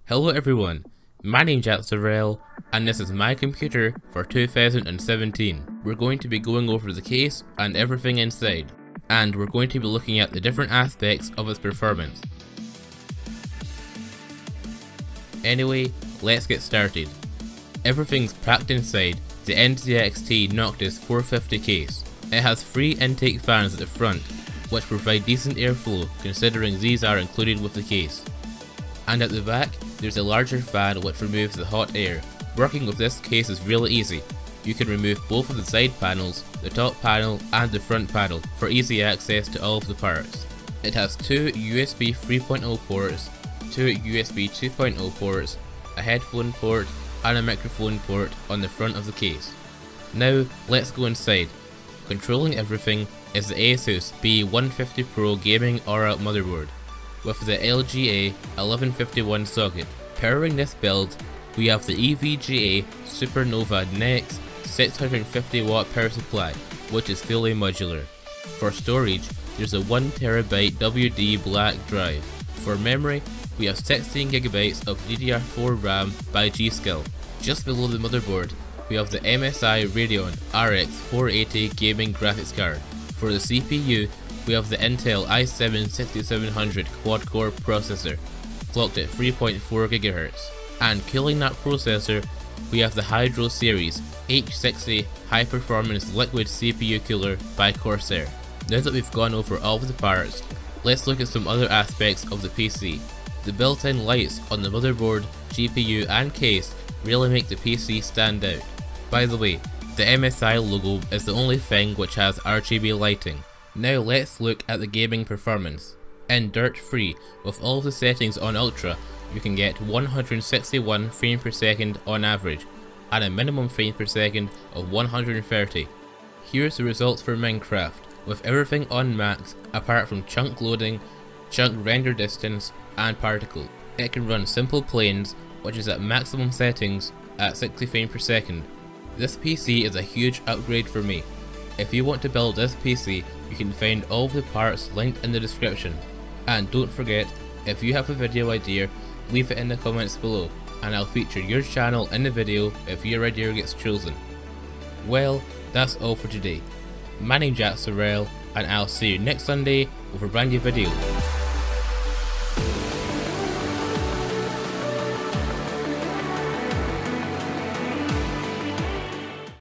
Hello everyone, my name's Sorrell, and this is my computer for 2017. We're going to be going over the case and everything inside, and we're going to be looking at the different aspects of its performance. Anyway, let's get started. Everything's packed inside the NZXT Noctis 450 case. It has 3 intake fans at the front, which provide decent airflow considering these are included with the case. And at the back, there's a larger fan which removes the hot air. Working with this case is really easy. You can remove both of the side panels, the top panel and the front panel for easy access to all of the parts. It has 2 USB 3.0 ports, 2 USB 2.0 ports, a headphone port and a microphone port on the front of the case. Now let's go inside. Controlling everything is the Asus B150 Pro Gaming Aura motherboard with the LGA 1151 socket. Powering this build, we have the EVGA Supernova Next 650W power supply, which is fully modular. For storage, there's a 1TB WD black drive. For memory, we have 16GB of DDR4 RAM by G.Skill. Just below the motherboard, we have the MSI Radeon RX 480 gaming graphics card. For the CPU, we have the Intel i7 6700 quad-core processor, clocked at 3.4 GHz. And killing that processor, we have the Hydro Series H60 high-performance liquid CPU cooler by Corsair. Now that we've gone over all of the parts, let's look at some other aspects of the PC. The built-in lights on the motherboard, GPU and case really make the PC stand out. By the way, the MSI logo is the only thing which has RGB lighting. Now let's look at the gaming performance. In Dirt Free, with all of the settings on Ultra, you can get 161 frames per second on average, and a minimum frames per second of 130. Here's the results for Minecraft, with everything on max apart from chunk loading, chunk render distance, and particle. It can run simple planes, which is at maximum settings at 60 frames per second. This PC is a huge upgrade for me. If you want to build this PC, you can find all of the parts linked in the description. And don't forget, if you have a video idea, leave it in the comments below, and I'll feature your channel in the video if your idea gets chosen. Well, that's all for today. My name's Sorrell, and I'll see you next Sunday with a brand new video.